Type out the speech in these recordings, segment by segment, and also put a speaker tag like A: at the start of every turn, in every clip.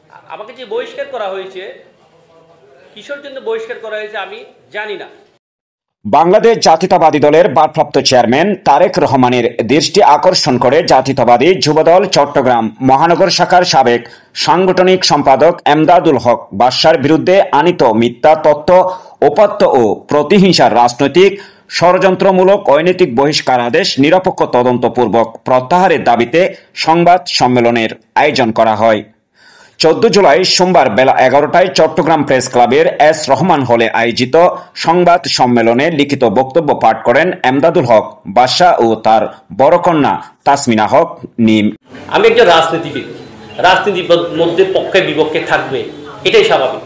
A: আমাকে যে বহিষ্কার করা হয়েছে, কিসের জন্য বহিষ্কার করা হয়েছে আমি জানি না।
B: বাংলাদেশ জাতীয়তাবাদী দলের ভারপ্রাপ্ত চেয়ারম্যান তারেক রহমানের দৃষ্টি আকর্ষণ করে জাতীয়তাবাদী যুবদল চট্টগ্রাম মহানগর শাখার সাবেক সাংগঠনিক সম্পাদক এমদাদুল হক বাদশার বিরুদ্ধে আনীত মিথ্যা তথ্য, উপাত্ত ও প্রতিহিংসার রাজনৈতিক ষড়যন্ত্রমূলক অনৈতিক বহিষ্কার আদেশ নিরপেক্ষ তদন্তপূর্বক প্রত্যাহারের দাবিতে সংবাদ সম্মেলনের আয়োজন করা হয়। 14 জুলাই সোমবার বেলা 11টায় চট্টগ্রাম প্রেস ক্লাবের এস রহমান হলে আয়োজিত সংবাদ সম্মেলনে লিখিত বক্তব্য পাঠ করেন এমদাদুল হক বাদশা ও তার বড় কন্যা তাসমিনা হক নিম।
A: আমি একজন রাজনীতিবিদ, রাজনীতির মধ্যে পক্ষে বিপক্ষে থাকবে, এটাই স্বাভাবিক।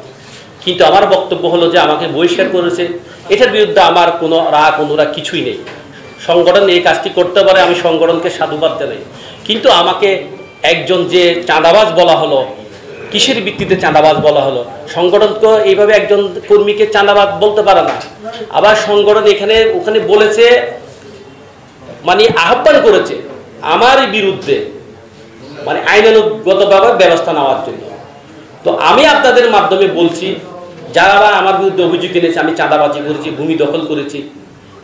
A: কিন্তু আমার বক্তব্য হলো যে আমাকে বহিষ্কার করেছে, এটার বিরুদ্ধে আমার কোনো রাগ অনুরাগ কিছুই নেই। সংগঠন এই কাজটি করতে পারে, আমি সংগঠনকে সাধুবাদ জানাই। কিন্তু আমাকে একজন যে চাঁদাবাজ বলা হলো, কিসের ভিত্তিতে চাঁদাবাজ বলা হলো? সংগঠন তো এইভাবে একজন কর্মীকে চাঁদাবাজ বলতে পারে না। আবার সংগঠন ওখানে বলেছে, মানে আহ্বান করেছে আমার বিরুদ্ধে মানে আইনানুগতভাবে ব্যবস্থা নেওয়ার জন্য। তো আমি আপনাদের মাধ্যমে বলছি, যারা আমার বিরুদ্ধে অভিযোগ এনেছে আমি চাঁদাবাজি করেছি, ভূমি দখল করেছি,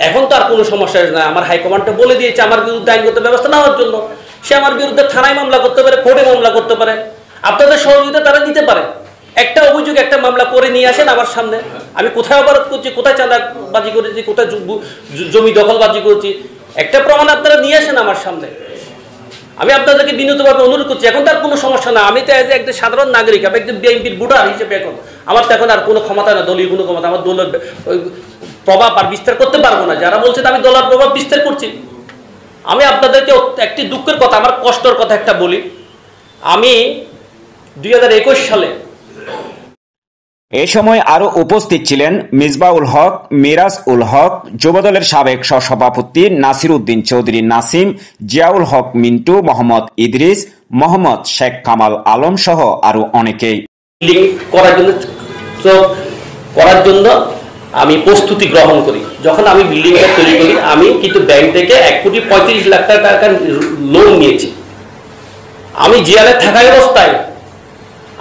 A: এখন তো আর কোনো সমস্যা না। আমার হাইকমান্ডটা বলে দিয়েছে আমার বিরুদ্ধে আইনগত ব্যবস্থা নেওয়ার জন্য। সে আমার বিরুদ্ধে থানায় মামলা করতে পারে, কোর্টে মামলা করতে পারে, আপনাদের সহযোগিতা তারা দিতে পারে। একটা অভিযোগ, একটা মামলা করে নিয়ে আসেন আমার সামনে। আমি কোথায় অবরোধ করছি, কোথায় চাঁদাবাজি করেছি, কোথায় জমি দখলবাজি করেছি, একটা প্রমাণ আপনারা নিয়ে আসেন আমার সামনে। আমি আপনাদেরকে বিনীতভাবে অনুরোধ করছি। এখন তার কোনো সমস্যা না। আমি তো এজ একজন সাধারণ নাগরিক, আমি একজন বিএনপির ভোটার হিসেবে এখন আমার তো এখন আর কোনো ক্ষমতা না, দলীয় কোনো ক্ষমতা। আমার দলের প্রভাব আর বিস্তার করতে পারবো না। যারা বলছে আমি দলের প্রভাব বিস্তার করছি, আমি আপনাদেরকে একটি দুঃখের কথা, আমার কষ্টের কথা একটা বলি। আমি 2021 সালে
B: এ সময় আরো উপস্থিত ছিলেন মিসবাউল হক, মিরাজ উল হক, যুবদলের সাবেক সহসভাপতি নাসির উদ্দিন চৌধুরী নাসিম, জিয়াউল হক মিন্টু, মোহাম্মদ ইদ্রিস, মোহাম্মদ শেখ কামাল আলম সহ আরো অনেকেই।
A: করার জন্য আমি প্রস্তুতি গ্রহণ করি। যখন আমি বিল্ডিংটা তৈরি করি, আমি কিন্তু ব্যাংক থেকে 1,35,00,000 টাকা লোন নিয়েছি। আমি জিয়ালে থাকা অবস্থায়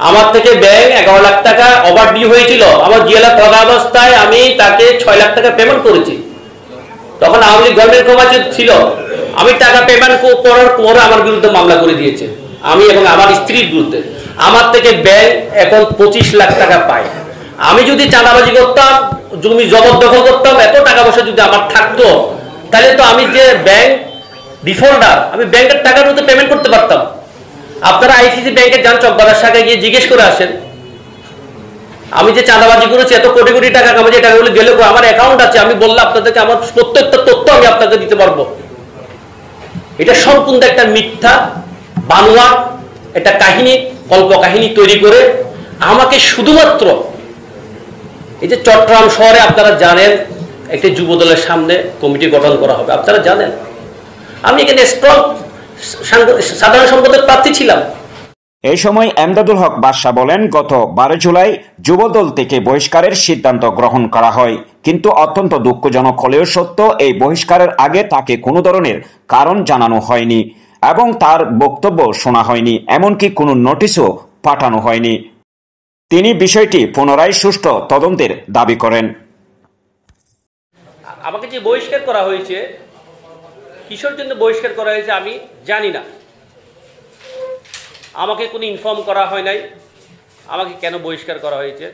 A: আমার থেকে ব্যাংক 11 লাখ টাকা ওভারডিউ হয়েছিল। আমার জিয়ালে থাকা অবস্থায় আমি তাকে 6 লাখ টাকা পেমেন্ট করেছি। তখন আওয়ামী লীগ গভর্নমেন্ট ক্ষমতা ছিল। আমি টাকা পেমেন্ট করার পরে আমার বিরুদ্ধে মামলা করে দিয়েছে, আমি এবং আমার স্ত্রীর বিরুদ্ধে। আমার থেকে ব্যাংক এখন 25 লাখ টাকা পায়। আমি যদি চাঁদাবাজি করতাম, জমি জবরদখল করতাম, এত টাকা পয়সা যদি আমার থাকতো, তাহলে তো আমি যে ব্যাংক ডিফল্টার, আমি ব্যাংকের টাকার মধ্যে পেমেন্ট করতে পারতাম। আপনারা আইসিসি ব্যাংকে যান, চকবাজার শাখায় গিয়ে জিজ্ঞেস করে আসেন, আমি যে চাঁদাবাজি করেছি, এত কোটি কোটি টাকা কামাই, যে টাকাগুলো গেলে আমার অ্যাকাউন্ট আছে, আমি বললে আপনাদেরকে আমার প্রত্যেকটা তথ্য আমি আপনাকে দিতে পারবো। এটা সম্পূর্ণ একটা মিথ্যা বানোয়া একটা কাহিনী, কল্প কাহিনী তৈরি করে আমাকে শুধুমাত্র এই যে চট্টগ্রাম শহরে আপনারা জানেন একটি যুবদলের সামনে কমিটি গঠন করা হবে, আপনারা জানেন আমি এখানে স্ট্রং সাধারণ সম্পাদক প্রার্থী ছিলাম।
B: এই সময় এমদাদুল হক বাদশা বলেন, গত 12 জুলাই যুবদল থেকে বহিষ্কারের সিদ্ধান্ত গ্রহণ করা হয়, কিন্তু অত্যন্ত দুঃখজনক হলেও সত্য, এই বহিষ্কারের আগে তাকে কোনো ধরনের কারণ জানানো হয়নি এবং তার বক্তব্য শোনা হয়নি, এমনকি কোনো নোটিশও পাঠানো হয়নি। তিনি বিষয়টি পুনরায় সুষ্ঠু তদন্তের দাবি করেন।
A: আমাকে যে বহিষ্কার করা হয়েছে, কিসের জন্য বহিষ্কার করা হয়েছে আমি জানি না। আমাকে কোনো ইনফর্ম করা হয় নাই আমাকে কেন বহিষ্কার করা হয়েছে।